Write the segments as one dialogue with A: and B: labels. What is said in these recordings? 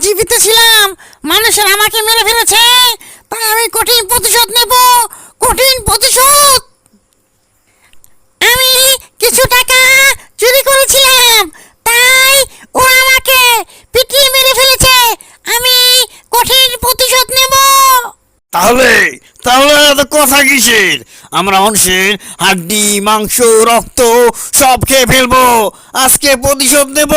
A: জীবিত ছিলাম মানুষের আমাকে মেরে ফেলেছে, তাই আমি কঠিন প্রতিশোধ নেব, কঠিন প্রতিশোধ। আমি কিছু টাকা চুরি করেছিলাম, তাই ওরা আমাকে পিটিয়ে মেরে ফেলেছে, আমি কঠিন প্রতিশোধ নেব।
B: তাহলে তাহলে এত কথা কিসের? আমরা মানুষের হাড্ডি, মাংস, রক্ত সব খেয়ে ফেলবো, আজকে প্রতিশোধ নেব।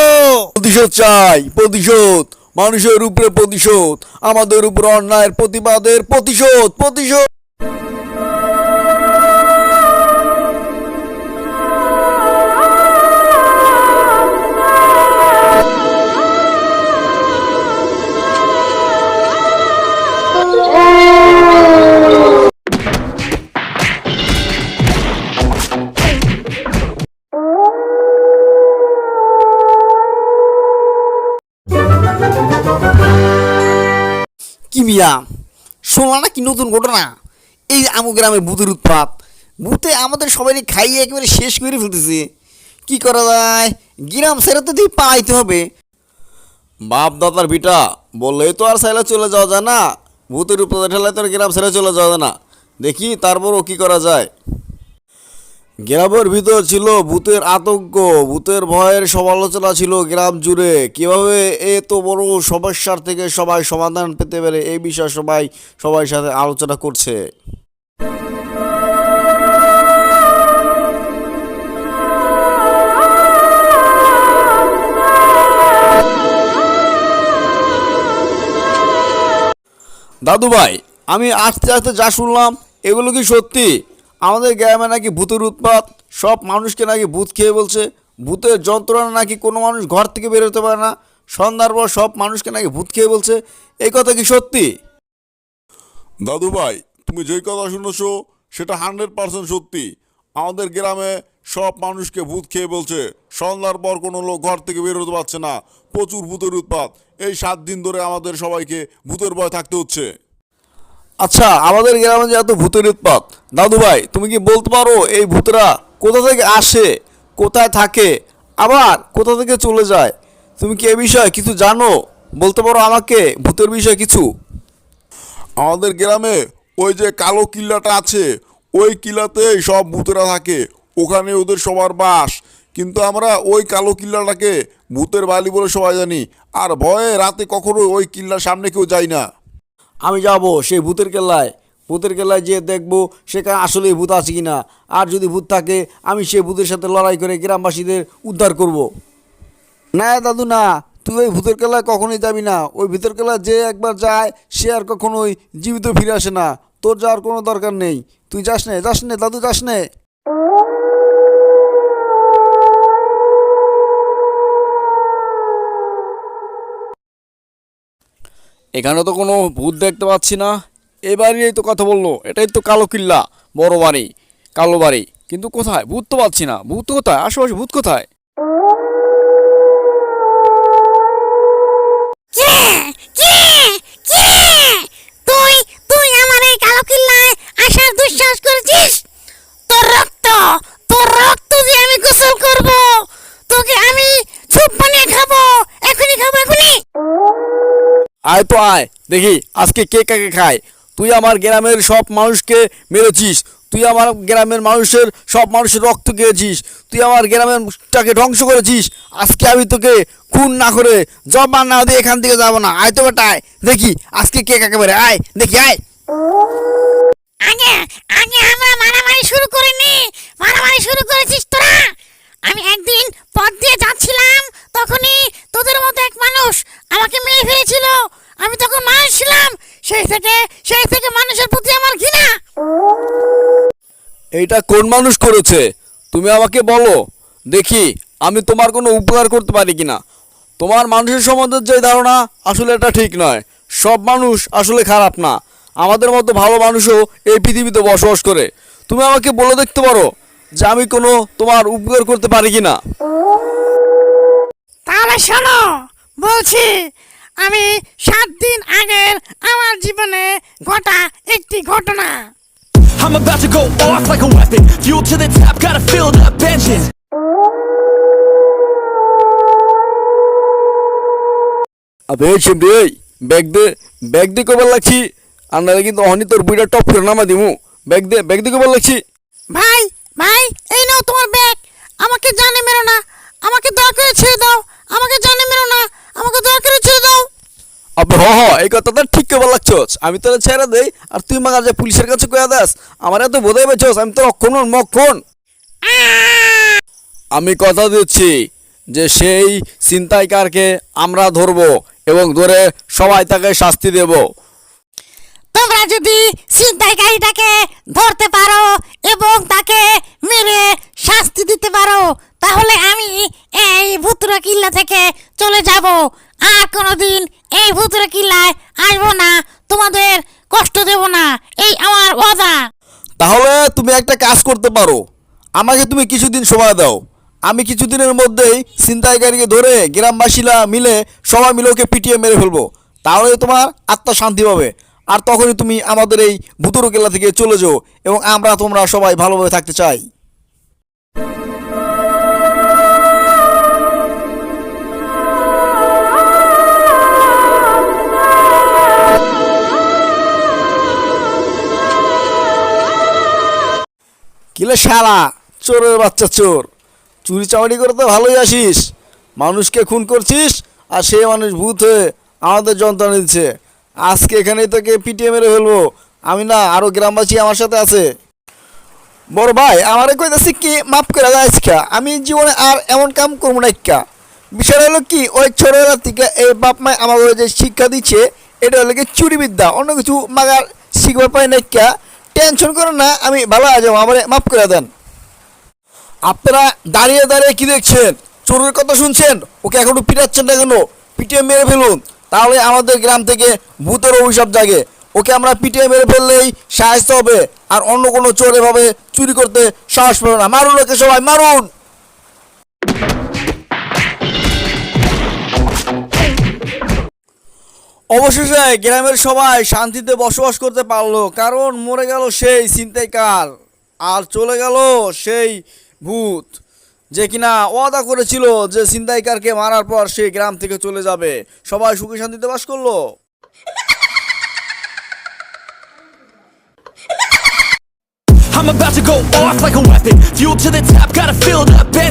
C: প্রতিশোধ চাই, প্রতিশোধ। মানুষের উপরে প্রতিশোধ, আমাদের উপর অন্যায়ের প্রতিবাদের প্রতিশোধ, প্রতিশোধ।
B: কি মিয়া, শোনা নাকি নতুন ঘটনা? এই আমু গ্রামে ভূতের উৎপাত, ভূতে আমাদের সবাই খাইয়ে একেবারে শেষ করে ফেলতেছে। কি করা যায়? গ্রাম ছেড়ে তো দিয়ে পাইতে হবে।
C: বাপ দাদার বিটা বললেই তো আর সাইলে চলে যাওয়া যায় না, ভূতের উপরে ঠেলায় তো আর গ্রাম ছেড়ে চলে যাওয়া যায় না। দেখি তারপরও কি করা যায়। গ্রামের ভিতর ছিল ভূতের আতঙ্ক, ভূতের ভয়ের সমালোচনা ছিল গ্রাম জুড়ে। কিভাবে এত বড় সমস্যার থেকে সবাই সমাধান পেতে পারে এই বিষয়ে সবাই সাথে আলোচনা করছে। দাদু ভাই, আমি আস্তে আস্তে যা শুনলাম এগুলো কি সত্যি? আমাদের গ্রামে নাকি ভূতের উৎপাত, সব মানুষকে নাকি ভূত খেয়ে বলছে, ভূতের যন্ত্রণা নাকি কোনো মানুষ ঘর থেকে বেরোতে পারে না, সন্ধ্যার পর সব মানুষকে নাকি ভূত খেয়ে বলছে। এই কথা কি সত্যি?
D: দাদু ভাই, তুমি যেই কথা শুনেছো সেটা 100% সত্যি। আমাদের গ্রামে সব মানুষকে ভূত খেয়ে বলছে, সন্ধ্যার পর কোনো লোক ঘর থেকে বেরোতে পারছে না, প্রচুর ভূতের উৎপাত। এই 7 দিন ধরে আমাদের সবাইকে ভূতের ভয় থাকতে হচ্ছে।
C: আচ্ছা, আমাদের গ্রামে যে এত ভূতের উৎপাত, দাদু ভাই তুমি কি বলতে পারো এই ভূতরা কোথা থেকে আসে, কোথায় থাকে, আবার কোথা থেকে চলে যায়? তুমি কি এ বিষয়ে কিছু জানো? বলতে পারো আমাকে ভূতের বিষয়ে কিছু?
D: আমাদের গ্রামে ওই যে কালো কিল্লাটা আছে, ওই কিল্লাতেই সব ভূতেরা থাকে, ওখানে ওদের সবার বাস। কিন্তু আমরা ওই কালো কিল্লাটাকে ভূতের বাড়ি বলে সবাই জানি, আর ভয়ে রাতে কখনো ওই কিল্লার সামনে কেউ যায় না।
C: আমি যাব সেই ভূতের কেল্লায় যেয়ে দেখবো সেখানে আসলে ভূত আছে কিনা, আর যদি ভূত থাকে আমি সেই ভূতের সাথে লড়াই করে গ্রামবাসীদের উদ্ধার করব। না দাদু না, তুই ওই ভূতের কেল্লায় কখনোই যাবি না। ওই ভূতের কেল্লায় যে একবার যায় সে আর কখনোই জীবিত ফিরে আসে না। তোর যাওয়ার কোনো দরকার নেই, তুই যাস নে দাদু, যাস নে। এখানে তো কোনো ভূত দেখতে পাচ্ছি না। এই বাড়িরই তো কথা বললো, এটাই তো কালো কিল্লা, বড় বাড়ি, কালো বাড়ি। কিন্তু কোথায় ভূত তো পাচ্ছি না। ভূত কোথায়? আশেপাশে ভূত কোথায়?
A: তুই তুই আমার এই কালো কিল্লায় আসার দুঃসাহস করেছিস? তোর রক্ত দিয়ে আমি গোসল করব, তোকে আমি স্যুপ বানিয়ে খাবো, এখনই খাবো, এখনই।
C: আয় তো আয়, দেখি আজকে কে কাকে খায়। তুই আমার গ্রামের সব মানুষকে মেরেছিস, তুই আমার গ্রামের সব মানুষের রক্ত খেয়েছিস, তুই আমার গ্রামেরটাকে ধ্বংস করেছিস। আজকে আমি তোকে খুন না করে, জবান না দিয়ে এখান থেকে যাবো না। আয় তো বেটা আয়, দেখি আজকে কে কাকে মেরে। আয় দেখি, আয়।
A: আগে আগে আমরা মারামারি শুরু করিনি, মারামারি শুরু করেছিস তোরা। আমি একদিন পথ দিয়ে যাচ্ছিলাম, তখনই তোদের মতো এক মানুষ আমাকে মেরে ফেলেছিল। আমি তখন মানুষ ছিলাম, সেই থেকে মানুষের প্রতি আমার ঘৃণা।
C: এইটা কোন মানুষ করেছে তুমি আমাকে বলো দেখি, আমি তোমার কোনো উপকার করতে পারি কিনা। তোমার মানুষের সম্বন্ধে যে ধারণা আসলে এটা ঠিক নয়। সব মানুষ আসলে খারাপ না, আমাদের মতো ভালো মানুষও এই পৃথিবীতে বসবাস করে। তুমি আমাকে বলে দেখতে পারো যে আমি কোনো তোমার উপকার করতে পারি কিনা।
A: তাহলে শোনো, বলছি, আমি 7 দিন আগের আমার জীবনে ঘটা একটি ঘটনা।
E: I'm about to go off like a weapon. Fuel to the top, gotta fill up engine.
C: আবে শিবরি এই ব্যাগ দে কবার লাগছি আর নাহলে কিন্তু অহনি তোর বুইটা টপ করে নামা দিমু ব্যাগ দে কবার লাগছি
A: ভাই ভাই এই নাও তোমার ব্যাগ। আমাকে জানে মেরো না, আমাকে দয়া করে ছেড়ে দাও। আমাকে জানে মেরো না, আমাকে দয়া করে ছেড়ে দাও।
C: আবে এই কথাটা ঠিক কবার লাগছস। আমি তোরা ছেড়ে দেই আর তুই মাগার যে পুলিশের কাছে কয়া দাস আমার এত বোধাই পেছস আমি তোর অক্ষণ মক্ষণ। আমি কথা দিচ্ছি যে সেই ছিনতাইকারকে আমরা ধরবো এবং ধরে সবাই তাকে শাস্তি দেব।
A: তোমরা যদি ছিনতাইকারীটাকে ধরতে পারো এবং তাকে মেরে শাস্তি দিতে পারো তাহলে আমি এই ভুতুড়ে কিল্লা থেকে চলে যাব, আর কোনোদিন এই ভুতুড়ে কিল্লায় আসবো না, তোমাদের কষ্ট দেব না, এই আমার ওয়াদা।
C: তাহলে তুমি একটা কাজ করতে পারো, আমাকে তুমি কিছুদিন সময় দাও। আমি কিছুদিনের মধ্যেই ছিনতাইকারীকে ধরে গ্রামবাসীরা মিলে সবাই মিলে ওকে পিটিয়ে মেরে ফেলবো। তাহলে তোমার আত্মা শান্তি পাবে আর তখনই তুমি আমাদের এই ভুতুড়ে কেল্লা থেকে চলে যাও এবং আমরা তোমরা সবাই ভালোভাবে থাকতে চাই। কিলে শালা চোরের বাচ্চা চোর, চুরি চামারি করতে ভালোই আসিস, মানুষকে খুন করছিস আর সেই মানুষ ভূত হয়ে আমাদের যন্ত্রণা দিচ্ছে। আজকে এখানেই তোকে পিটিয়ে মেরে ফেলবো আমি, না আরও গ্রামবাসী আমার সাথে আছে। বড় ভাই আমারে কইতাছি কি মাফ করে দেয় আজকা, আমি জীবনে আর এমন কাম করবো না ইক্কা। বিষয় হলো কি ওই ছোটবেলা থেকে এই বাপ মায় আমাকে যে শিক্ষা দিচ্ছে এটা হলো কি চুরি বিদ্যা, অন্য কিছু মাগার শিখবার পাই না ইক্কা। টেনশন করো না, আমি ভালো আজ আমারে মাফ করে দেন। আপনারা দাঁড়িয়ে দাঁড়িয়ে কি দেখছেন? চোরের কথা শুনছেন? ওকে এখনো পিটাচ্ছেন না কেন? পিটিয়ে মেরে ফেলুন, তাহলে আমাদের গ্রাম থেকে ভূতের অভিশাপ জাগে। ওকে আমরা পিটিয়ে মেরে ফেললেই সাহায্য হবে, আর অন্য কোনো চোর এভাবে চুরি করতে সাহস পাবে না। মারুন ওকে সবাই, মারুন। অবশেষে গ্রামের সবাই শান্তিতে বসবাস করতে পারলো, কারণ মরে গেল সেই ছিনতাইকার আর চলে গেল সেই ভূত যে কিনা ওয়াদা করেছিল যে ছিনতাইকারকে মারার পর সেই গ্রাম থেকে চলে যাবে। সবাই সুখে শান্তিতে বাস করলো।
E: I'm about to go off like a weapon. Fuel to the top, gotta feel the bench.